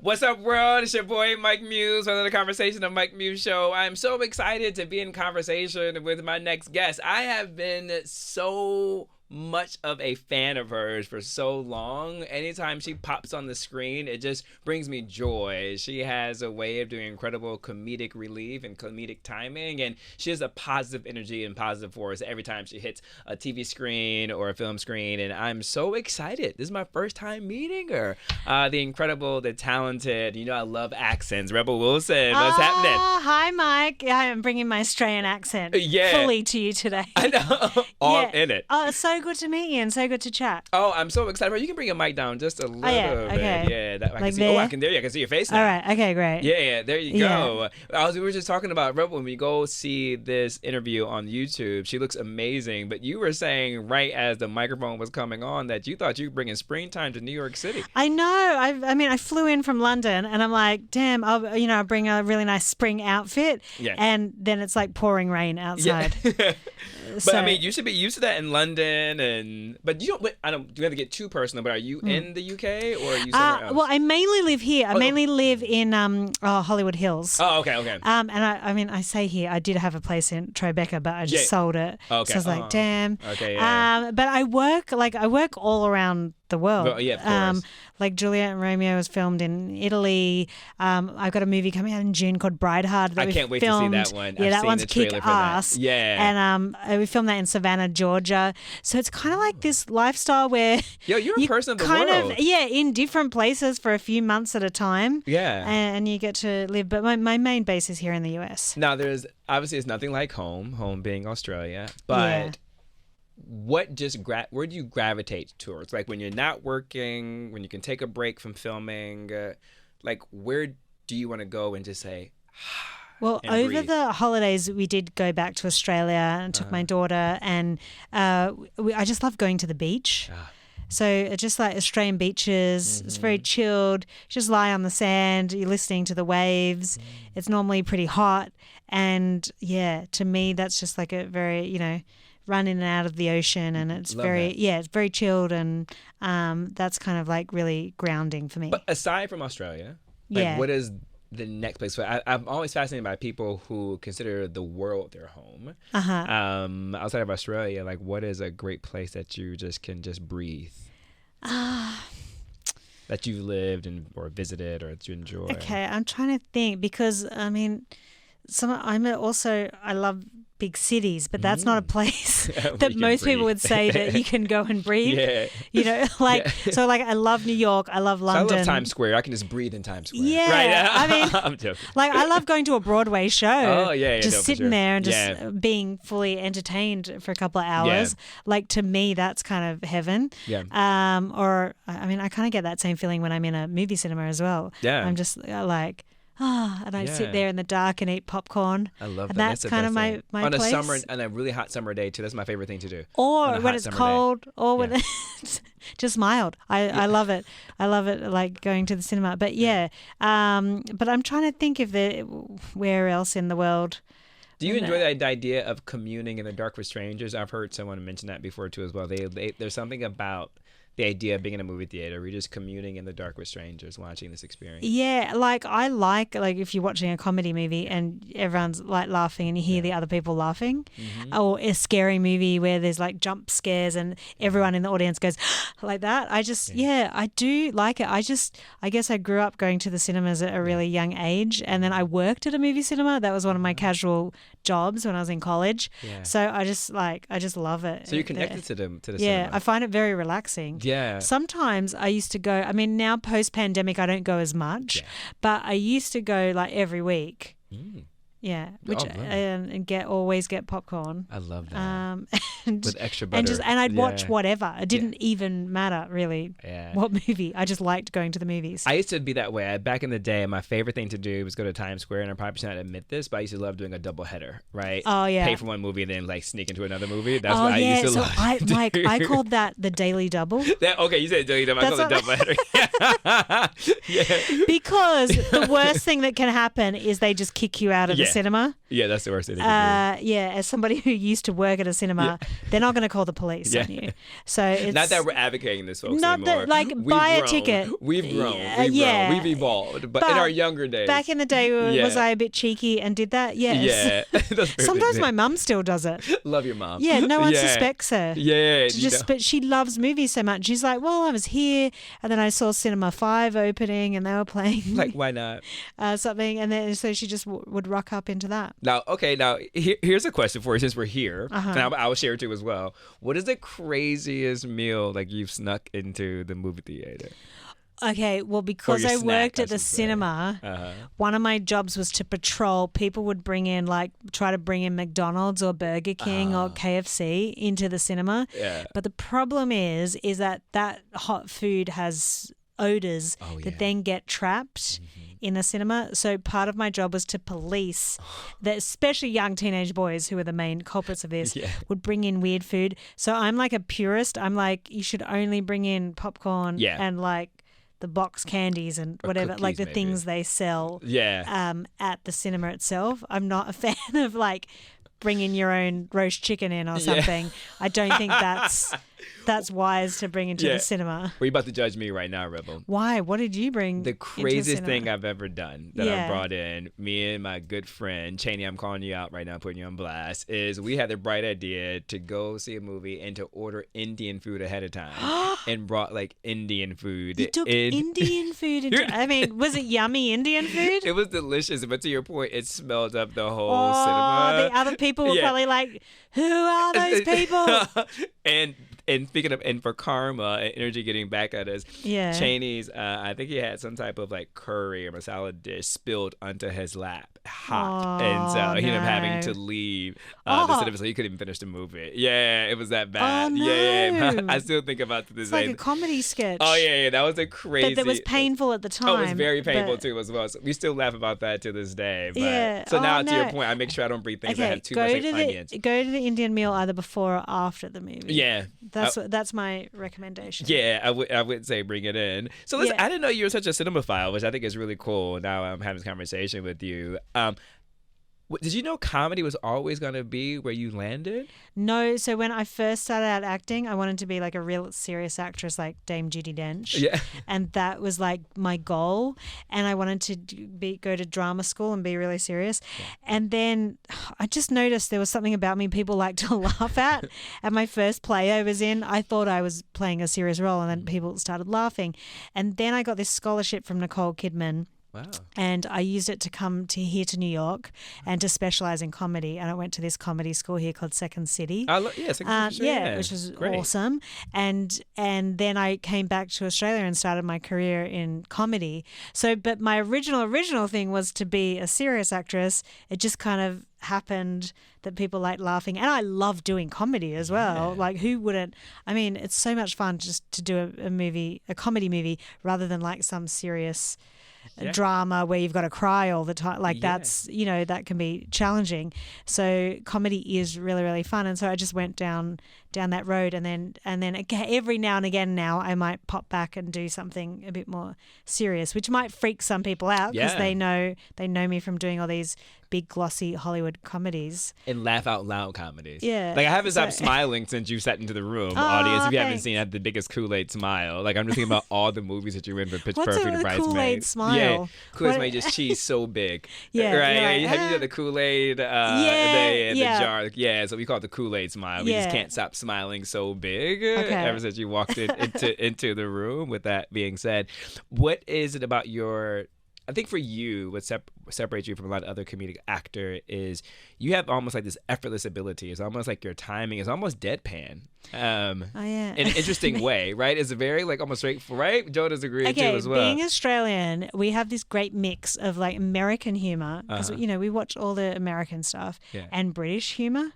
What's up, world? It's your boy, Mike Muse, for another conversation of Mike Muse Show. I'm so excited to be in conversation with my next guest. I have been so much of a fan of hers for so long. Anytime she pops on the screen, it just brings me joy. She has a way of doing incredible comedic relief and comedic timing, and she has a positive energy and positive force every time she hits a TV screen or a film screen, and I'm so excited. This is my first time meeting her. The incredible, the talented, I love accents, Rebel Wilson. What's happening? Hi, Mike. I'm bringing my Australian accent fully to you today. I know. All in it. Oh, it's so good to meet you and so good to chat. Oh, I'm so excited. You can bring your mic down just a little bit. Okay. Yeah, I can Like see. there? Oh, I can see your face now. All right. Okay, great. Yeah, there you go. We were just talking about Rebel when we go see this interview on YouTube. She looks amazing, but you were saying right as the microphone was coming on that you thought you were bringing springtime to New York City. I know. I flew in from London and I'm like, damn, I'll bring a really nice spring outfit. Yeah. And then it's like pouring rain outside. Yeah. But I mean, you should be used to that in London, but you don't. You have to get too personal. But are you in the UK or are you somewhere else? Well, I mainly live here. I mainly live in Hollywood Hills. Oh, okay. And I say here, I did have a place in Tribeca, but I just sold it. Okay. So I was like, damn. Okay. Yeah. But I work all around the world. Well, yeah, of course. Like Juliet and Romeo was filmed in Italy. I've got a movie coming out in June called Brideheart. I can't wait to see that one. Yeah, I've that seen one's the trailer kick for that. ass. Yeah. And we filmed that in Savannah, Georgia. So it's kind of like this lifestyle where you're a person of the world. In different places for a few months at a time. Yeah. And you get to live. But my main base is here in the US. Now, obviously it's nothing like home being Australia, but where do you gravitate towards? Like when you're not working, when you can take a break from filming, where do you want to go and just say, well, over the holidays, we did go back to Australia and took my daughter, and I just love going to the beach. So it's just like Australian beaches. It's very chilled. You just lie on the sand. You're listening to the waves. It's normally pretty hot. And to me, that's just like a very, run in and out of the ocean. And it's it's very chilled. And that's kind of like really grounding for me. But aside from Australia, what is the next place? I'm always fascinated by people who consider the world their home. Outside of Australia, what is a great place that you just can breathe? That you've lived or visited or that you enjoy. Okay, I'm trying to think because I mean, I love big cities, but that's not a place that most people would say that you can go and breathe. So I love New York, I love London. So I love Times Square. I can just breathe in Times Square. Yeah, right? I mean, I'm joking. I love going to a Broadway show. Oh yeah, just sitting there and just being fully entertained for a couple of hours. To me, that's kind of heaven. Yeah. I kind of get that same feeling when I'm in a movie cinema as well. Yeah. I'm just and I sit there in the dark and eat popcorn. I love that. And that's kind of my place. On a really hot summer day too. That's my favorite thing to do. Or when it's cold, or when it's just mild. I love it. I love it, like going to the cinema. But but I'm trying to think where else in the world. Do you enjoy the idea of communing in the dark with strangers? I've heard someone mention that before too as well. There's something about the idea of being in a movie theater, we're just communing in the dark with strangers, watching this experience. Yeah, I like if you're watching a comedy movie and everyone's laughing and you hear the other people laughing, or a scary movie where there's jump scares and everyone in the audience goes like that. I do like it. I guess I grew up going to the cinemas at a really young age, and then I worked at a movie cinema. That was one of my casual jobs when I was in college. Yeah. So I just love it. So you're connected to the cinema. Yeah, I find it very relaxing. Yeah. Sometimes I used to go, I mean, now post-pandemic I don't go as much, but I used to go every week. Yeah, and always get popcorn. I love that. With extra butter. And I'd watch whatever. It didn't even matter really what movie. I just liked going to the movies. I used to be that way. Back in the day, my favorite thing to do was go to Times Square, and I probably should not admit this, but I used to love doing a double header, right? Oh, yeah. Pay for one movie and then sneak into another movie. That's what I used to love. Mike, I called that the daily double. Okay, you said daily double. I call it double header. Because the worst thing that can happen is they just kick you out of the cinema. Yeah, that's the worst thing. As somebody who used to work at a cinema, they're not going to call the police on you. So it's not that we're advocating this, folks, not anymore. that like buy a ticket. We've grown. We've grown. We've evolved. But in our younger days, back in the day, was I a bit cheeky and did that? Yes. Yeah. Sometimes my mum still does it. Love your mom. Yeah, no one suspects her. Yeah. But she loves movies so much. She's like, well, I was here, and then I saw Cinema 5 opening, and they were playing like, why not something, and then so she just would rock up into that. Now, here's a question for you since we're here, and I will share it too as well. What is the craziest meal like you've snuck into the movie theater? Okay, well, because I worked at the cinema, one of my jobs was to patrol. People would try to bring in McDonald's or Burger King or KFC into the cinema. Yeah. But the problem is that hot food has odors that then get trapped in the cinema. So part of my job was to police that, especially young teenage boys who are the main culprits of this, would bring in weird food. So I'm like a purist. I'm like, you should only bring in popcorn and like the box candies and whatever, cookies, like the maybe. things they sell at the cinema itself. I'm not a fan of like bringing your own roast chicken in or something. I don't think that's wise to bring into the cinema. Well, you're about to judge me right now, Rebel. Why? What did you bring? The craziest thing I've ever done that I brought in, me and my good friend, Cheney, I'm calling you out right now, putting you on blast, is we had the bright idea to go see a movie and to order Indian food ahead of time and brought like Indian food. You took Indian food into, I mean, was it yummy Indian food? It was delicious, but to your point, it smelled up the whole cinema. The other people were probably like, who are those people? And speaking of, and for karma and energy getting back at us, Cheney's, I think he had some type of like curry or masala dish spilled onto his lap, hot. And so he ended up having to leave the cinema, so he couldn't even finish the movie. Yeah, it was that bad. Oh, no. Yeah. I still think about this. It's like a comedy sketch. Oh, yeah, that was a crazy. But that was painful at the time. Oh, it was very painful too as well. So we still laugh about that to this day. But, so now to your point, I make sure I don't bring things that have too much like onions. Go to the Indian meal either before or after the movie. Yeah. That's my recommendation. Yeah, I would say bring it in. So listen, I didn't know you were such a cinemaphile, which I think is really cool. Now I'm having this conversation with you. Did you know comedy was always going to be where you landed? No. So when I first started out acting, I wanted to be like a real serious actress like Dame Judi Dench. Yeah. And that was like my goal. And I wanted to go to drama school and be really serious. Yeah. And then I just noticed there was something about me people like to laugh at. At my first play I was in, I thought I was playing a serious role, and then people started laughing. And then I got this scholarship from Nicole Kidman. Wow. And I used it to come here to New York and to specialize in comedy. And I went to this comedy school here called Second City. Second City. Which was awesome. And then I came back to Australia and started my career in comedy. So, but my original thing was to be a serious actress. It just kind of happened that people like laughing, and I love doing comedy as well. Yeah. Like, who wouldn't? I mean, it's so much fun just to do a comedy movie rather than like some serious drama where you've got to cry all the time. Like that's, that can be challenging. So comedy is really, really fun. And so I just went down that road, and then every now and again now I might pop back and do something a bit more serious, which might freak some people out because they know me from doing all these big glossy Hollywood comedies and laugh out loud comedies. Yeah, like I haven't stopped smiling since you sat into the room, audience. If you haven't seen, I had the biggest Kool-Aid smile. Like I'm just thinking about all the movies that you're in for Pitch Perfect and Bridesmaids. Kool-Aid smile? Yeah, Kool-Aid smile, just cheese so big. Yeah, right. Have you done the Kool-Aid? The jar. Yeah, so we call it the Kool-Aid smile. We just can't stop smiling so big ever since you walked into the room. With that being said, what is it about your? I think for you, what separates you from a lot of other comedic actor is you have almost like this effortless ability. It's almost like your timing is almost deadpan. In an interesting way, right? It's very like almost straight, right? Joe does agree too as well. Being Australian, we have this great mix of like American humor because we watch all the American stuff and British humor.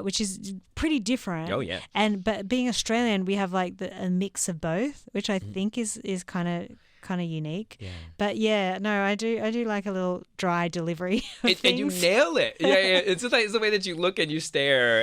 Which is pretty different. Oh yeah. But being Australian, we have like a mix of both, which I think is kind of unique. Yeah. But I do like a little dry delivery of things. And you nail it. Yeah. It's just like it's the way that you look and you stare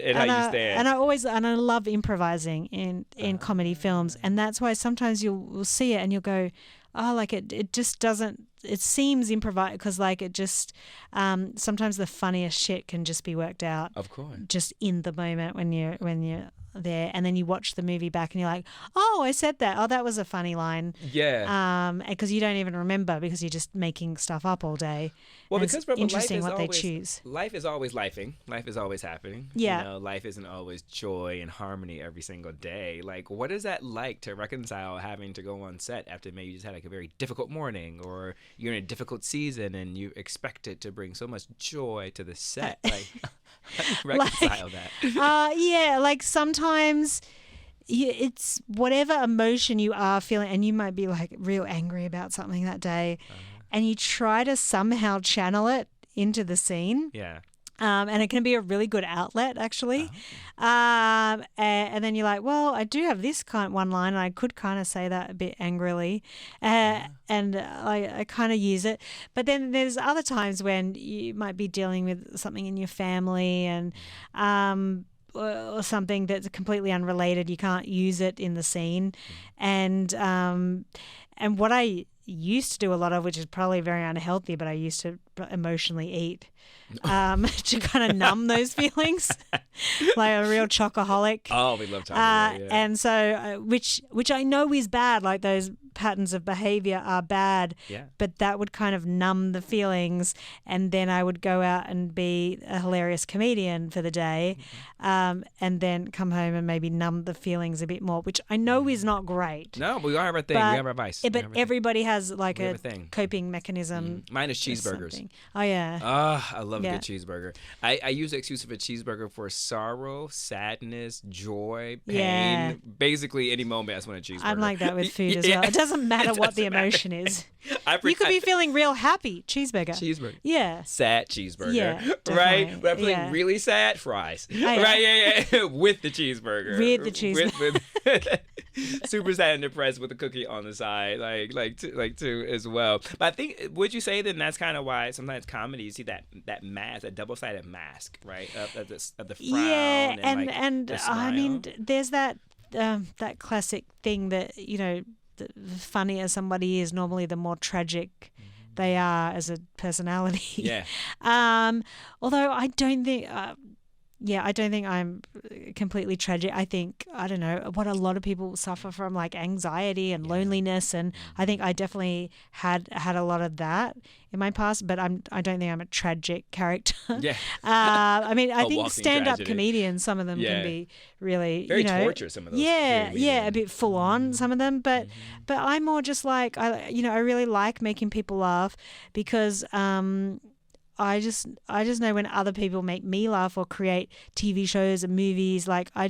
and how you stand. And I love improvising in comedy films, and that's why sometimes you'll see it and you'll go, oh, like it just doesn't it seems improvised because like it just sometimes the funniest shit can just be worked out. Of course. Just in the moment when you're there, and then you watch the movie back and you're like, oh, I said that. Oh, that was a funny line. Yeah. Because you don't even remember because you're just making stuff up all day. Well, and because it's interesting life is what always, they choose. Life is always lifing. Life is always happening. Yeah. You know, life isn't always joy and harmony every single day. Like, what is that like to reconcile having to go on set after maybe you just had like a very difficult morning, or you're in a difficult season and you expect it to bring so much joy to the set? Like, how do you reconcile that? Yeah, like sometimes it's whatever emotion you are feeling, and you might be like real angry about something that day, and you try to somehow channel it into the scene. Yeah. And it can be a really good outlet, actually. And then you're like, well, I do have this one line, and I could kind of say that a bit angrily, and I kind of use it. But then there's other times when you might be dealing with something in your family and or something that's completely unrelated. You can't use it in the scene, and what I used to do a lot of, which is probably very unhealthy, but I used to emotionally eat to kind of numb those feelings, like a real chocoholic. Oh, we love chocolate. Yeah. And so, which I know is bad, like those patterns of behavior are bad, but that would kind of numb the feelings, and then I would go out and be a hilarious comedian for the day, and then come home and maybe numb the feelings a bit more, which I know is not great. No, but we all have our thing. We have our vice. But everybody has like a thing. coping mechanism. Mine is cheeseburgers. Oh, yeah. I love a good cheeseburger. I use the excuse of a cheeseburger for sorrow, sadness, joy, pain. Yeah. Basically, any moment I just want a cheeseburger. I'm like that with food as well. It doesn't matter what the emotion is. You could be feeling real happy. Cheeseburger. Yeah. Sad cheeseburger. Yeah, right? But I'm feeling really sad, fries. Right? Yeah. With the cheeseburger. With the cheeseburger. With super sad and depressed with a cookie on the side, like too as well. But I think, would you say then that's kind of why sometimes comedy, you see that mask, that double-sided mask, right? Of the frown. Yeah, and the smile. I mean, there's that classic thing that, you know, the funnier somebody is, normally the more tragic they are as a personality. Yeah. Although I don't think. I don't think I'm completely tragic. I think, I don't know, what a lot of people suffer from, like anxiety and loneliness, and I think I definitely had a lot of that in my past, but I don't think I'm a tragic character. Yeah. I mean, I think stand-up tragedy. Comedians, some of them can be really, very you know, torture, some of those. Yeah, a bit full on, some of them, but I'm more just like, I really like making people laugh because I just know when other people make me laugh or create TV shows and movies, like I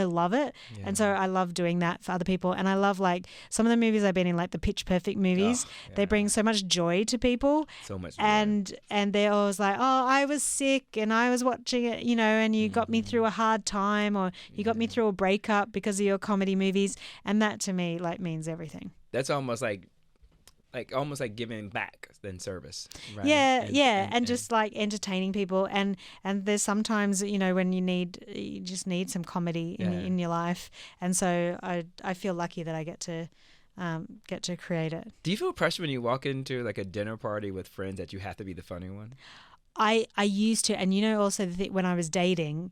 love it. Yeah. And so I love doing that for other people. And I love, like, some of the movies I've been in, like the Pitch Perfect movies, they bring so much joy to people. So much joy. And they're always like, oh, I was sick and I was watching it, you know, and you got me through a hard time, or you got me through a breakup because of your comedy movies. And that to me, like, means everything. That's almost like giving back than service, right? And just like entertaining people, and there's sometimes, you know, when you just need some comedy in your life, and so I feel lucky that I get to create it. Do you feel pressure when you walk into like a dinner party with friends that you have to be the funny one? I used to, and you know, also when I was dating,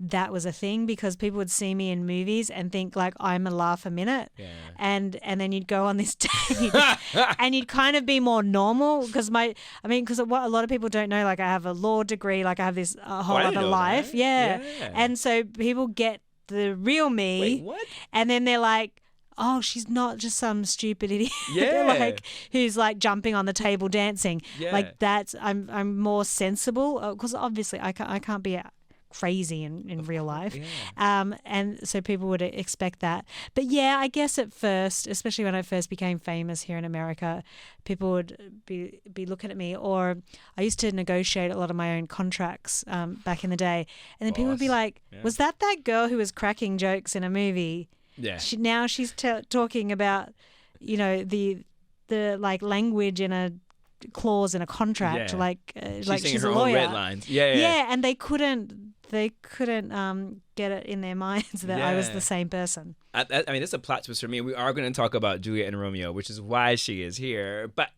that was a thing, because people would see me in movies and think like I'm a laugh a minute, and then you'd go on this date and you'd kind of be more normal, because what a lot of people don't know, like I have a law degree, like I have this whole other life, and so people get the real me. Wait, what? And then they're like, oh, she's not just some stupid idiot like who's like jumping on the table dancing. Like that's, I'm more sensible, because obviously I can't be crazy in real life. And so people would expect that. But yeah, I guess at first, especially when I first became famous here in America, people would be looking at me, or I used to negotiate a lot of my own contracts back in the day. And then people would be like, was that girl who was cracking jokes in a movie? Yeah. Now she's talking about, you know, the like language in a clause in a contract, like she's a lawyer. Red lines. And they couldn't get it in their minds that I was the same person. I mean, this is a plot twist for me. We are going to talk about Juliet and Romeo, which is why she is here. But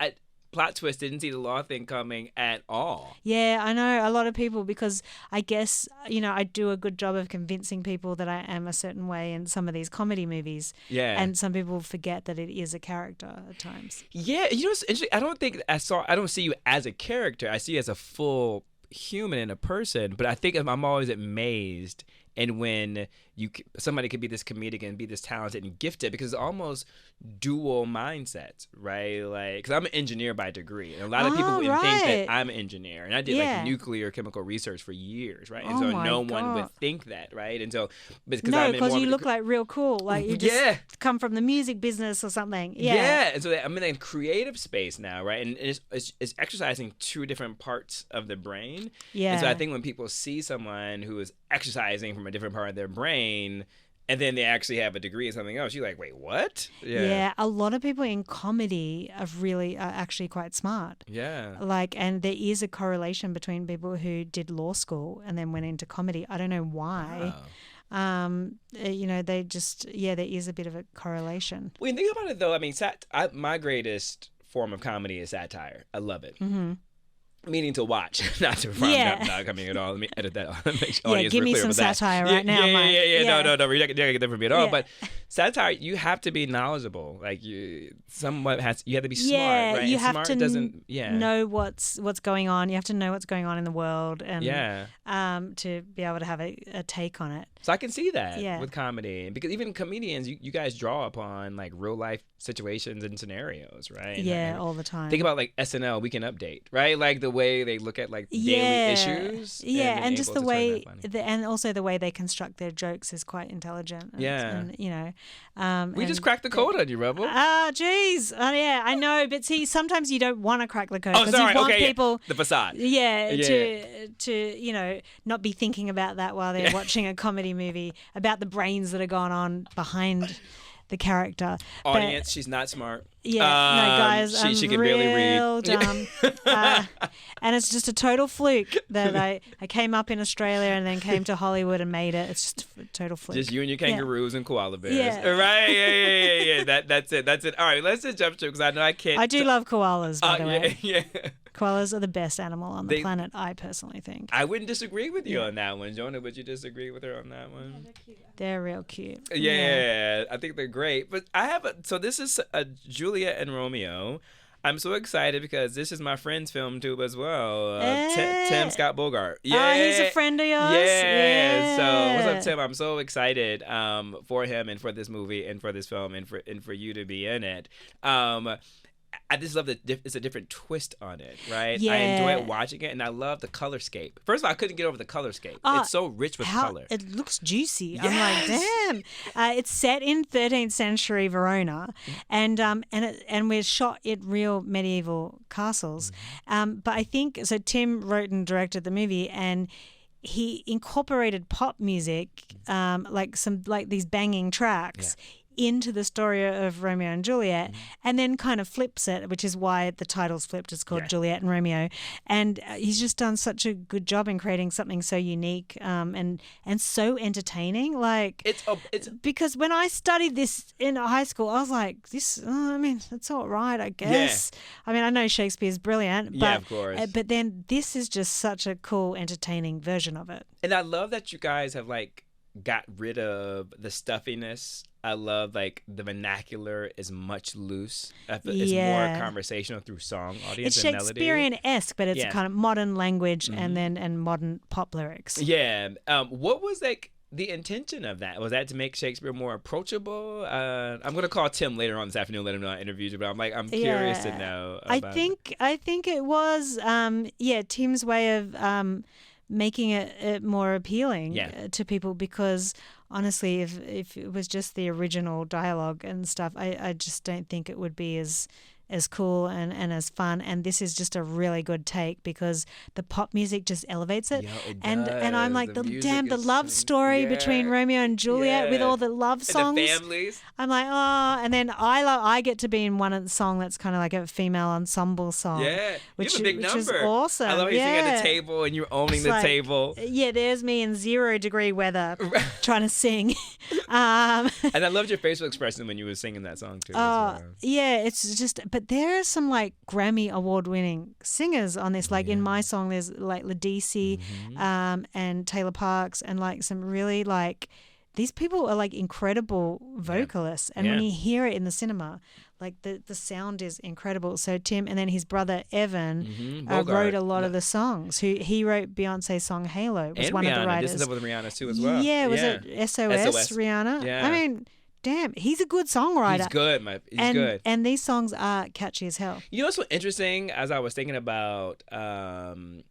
plot twist, didn't see the law thing coming at all. Yeah, I know a lot of people, because I guess, I do a good job of convincing people that I am a certain way in some of these comedy movies. Yeah. And some people forget that it is a character at times. Yeah, it's interesting. I don't see you as a character. I see you as a full human and a person, but I think I'm always amazed. And when somebody could be this comedic and be this talented and gifted, because it's almost dual mindsets, right? Like, because I'm an engineer by degree, and a lot of people would think that I'm an engineer, and I did like nuclear chemical research for years, right? And so no one would think that, right? And so because you look like real cool, like you just come from the music business or something. Yeah. And so I'm in a creative space now, right? And it's exercising two different parts of the brain. Yeah. And so I think when people see someone who is exercising from a different part of their brain, and then they actually have a degree in something else, you're like, wait, what? Yeah, a lot of people in comedy are actually quite smart. Yeah. And there is a correlation between people who did law school and then went into comedy. I don't know why. Wow. They just, there is a bit of a correlation. When you think about it, though, I mean, my greatest form of comedy is satire. I love it. Mm-hmm. Meaning to watch, not to not coming at all. Let me edit that. Make sure audience give me clear some satire right now. Yeah. No. You're not gonna get that from me at all. But satire, you have to be knowledgeable. Like you have to be smart, right? You and have smart to know what's going on. You have to know what's going on in the world, and to be able to have a take on it. So I can see that with comedy, because even comedians, you guys draw upon like real life situations and scenarios, right? Yeah, all the time. Think about like SNL Weekend Update, right? Like the way they look at like daily issues. Yeah, and just the way, and also the way they construct their jokes is quite intelligent. We just cracked the code on you, Rebel. Geez. Yeah, I know. But see, sometimes you don't want to crack the code. Oh, sorry. You want people, the facade. To not be thinking about that while they're watching a comedy movie, about the brains that are going on behind the character. Audience, she's not smart. Yeah, no, guys, she can barely read. Dumb. And it's just a total fluke that I came up in Australia and then came to Hollywood and made it. It's just a total fluke. Just you and your kangaroos and koala bears. Yeah. Right? Yeah. That's it. All right, let's just jump to it, because I know I can't. I do love koalas, by the way. Yeah. Koalas are the best animal on the planet, I personally think. I wouldn't disagree with you on that one. Jonah, would you disagree with her on that one? Yeah, they're cute. They're real cute. Yeah, I think they're great. But so this is a Juliet and Romeo. I'm so excited because this is my friend's film too as well. Tim Scott Bogart. Yeah, he's a friend of yours. Yeah. So what's up, Tim? I'm so excited for him and for this movie and for this film and for you to be in it. I just love that it's a different twist on it, right? Yeah. I enjoy watching it, and I love the colorscape. First of all, I couldn't get over the colorscape. It's so rich with color. It looks juicy. Yes. I'm like, damn. It's set in 13th century Verona, and we're shot in real medieval castles. But I think so. Tim wrote and directed the movie, and he incorporated pop music, like these banging tracks. Yeah. Into the story of Romeo and Juliet, and then kind of flips it, which is why the title's flipped. It's called Juliet and Romeo, and he's just done such a good job in creating something so unique and so entertaining. Like it's because when I studied this in high school, I was like, this. I mean, it's all right, I guess. Yeah. I mean, I know Shakespeare's brilliant, but of course. But then this is just such a cool, entertaining version of it. And I love that you guys have got rid of the stuffiness. I love the vernacular is much loose. It's more conversational through song, audience, it's and melody. It's Shakespearean-esque, but it's kind of modern language and modern pop lyrics. Yeah. What was the intention of that? Was that to make Shakespeare more approachable? I'm going to call Tim later on this afternoon, let him know I interviewed you, but I'm curious to know. I think it was Tim's way of making it more appealing to people, because honestly, if it was just the original dialogue and stuff, I just don't think it would be as cool and as fun. And this is just a really good take, because the pop music just elevates it. Yeah, it and does. I'm like, the love story between Romeo and Juliet with all the love songs. And the families. I'm like, oh, and then I get to be in one song that's kind of like a female ensemble song. Yeah, which, you have a big number. Which is awesome. I love how you sing at the table and you're owning the table. Yeah, there's me in 0 degree weather trying to sing. And I loved your facial expression when you were singing that song too. Yeah, it's just, but there are some like Grammy award winning singers on this. Like in my song, there's like Ladisi, and Taylor Parks, and like some really like, these people are like incredible vocalists. And when you hear it in the cinema, like the sound is incredible. So Tim, and then his brother Evan wrote a lot of the songs. He wrote Beyonce's song Halo, was and one Rihanna. of the writers. This is up with Rihanna too as well. Yeah, was it SOS Rihanna? Yeah. I mean, damn, he's a good songwriter. He's good, he's good. And these songs are catchy as hell. You know what's so interesting? As I was thinking about Evan,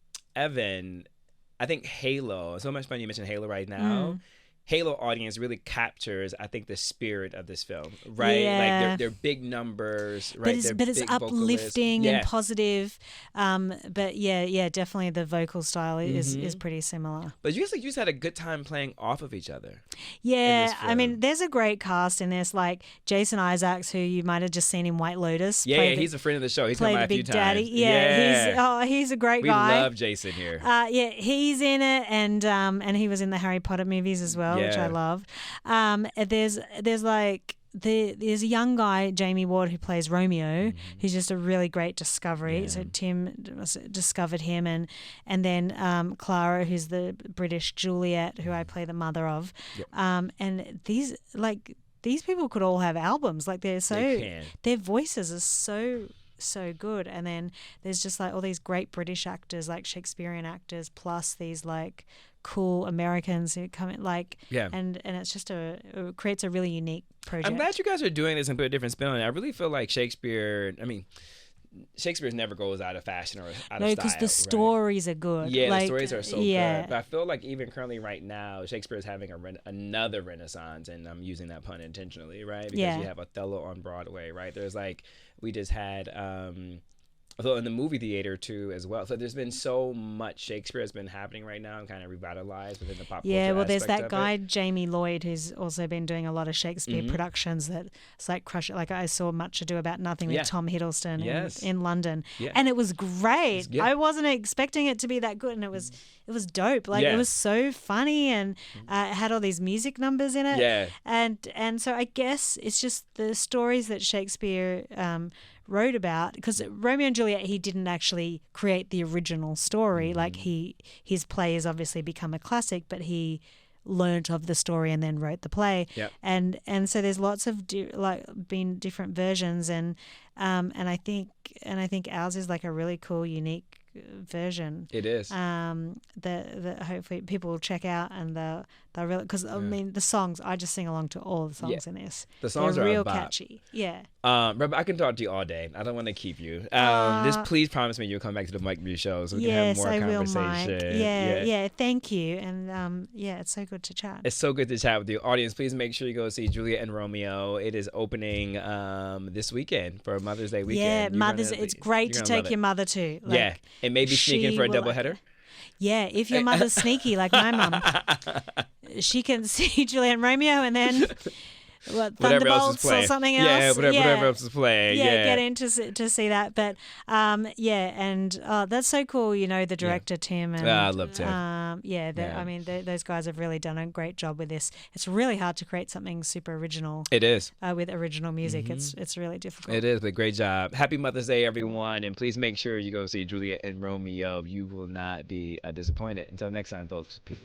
I think Halo, so much fun you mentioned Halo right now. Halo audience really captures, I think, the spirit of this film, right? Yeah. Like they're big numbers, right? But it's uplifting and positive. But yeah, definitely the vocal style is pretty similar. But you guys just had a good time playing off of each other. Yeah, I mean, there's a great cast in this, like Jason Isaacs, who you might have just seen in White Lotus. Yeah, he's a friend of the show. He's come by a few times. Daddy. Yeah, he's a great guy. We love Jason here. Yeah, he's in it, and he was in the Harry Potter movies as well, which I love. There's a young guy, Jamie Ward, who plays Romeo, who's just a really great discovery. So Tim discovered him, and then Clara, who's the British Juliet, who I play the mother of. And these people could all have albums. Like their voices are so good. And then there's just like all these great British actors, like Shakespearean actors, plus these like cool Americans who come in, like, and it's just it creates a really unique project. I'm glad you guys are doing this and put a different spin on it. I really feel like Shakespeare never goes out of fashion or out of style. No, because the stories are good. Yeah, the stories are so good. But I feel like even currently right now, Shakespeare is having another renaissance, and I'm using that pun intentionally, right? Because you have Othello on Broadway, right? There's like, we just had Othello in the movie theater too as well. So there's been so much Shakespeare has been happening right now and kind of revitalized within the pop culture. Yeah, well, there's that guy Jamie Lloyd who's also been doing a lot of Shakespeare productions that it's like crush it. Like I saw Much Ado About Nothing with Tom Hiddleston in London, and it was great. I wasn't expecting it to be that good, and it was dope. Like it was so funny, and it had all these music numbers in it. Yeah, and so I guess it's just the stories that Shakespeare wrote about, because Romeo and Juliet, he didn't actually create the original story. Like his play has obviously become a classic, but he learnt of the story and then wrote the play. And so there's lots of been different versions, and I think ours is like a really cool, unique version. It is. That hopefully people will check out, and they'll really, because I mean the songs, I just sing along to all the songs in this. The songs They're are real about catchy. Yeah. Rebecca, I can talk to you all day. I don't want to keep you. Just please promise me you'll come back to the Mike Muse Show so we can have more conversation. Mike. Yeah. Thank you. And it's so good to chat. It's so good to chat with you. Audience, please make sure you go see Juliet and Romeo. It is opening this weekend for Mother's Day weekend. Yeah, it's great to take your mother to. Like, and maybe sneak in for a doubleheader. Yeah, if your mother's sneaky like my mum, she can see Juliet and Romeo and then Thunderbolts or something else. Yeah, whatever else is playing. Yeah, get in to see that. But that's so cool. You know the director Tim. And, I love Tim. I mean those guys have really done a great job with this. It's really hard to create something super original. It is with original music. It's really difficult. It is, but great job. Happy Mother's Day, everyone, and please make sure you go see Juliet and Romeo. You will not be disappointed. Until next time, folks. Peace.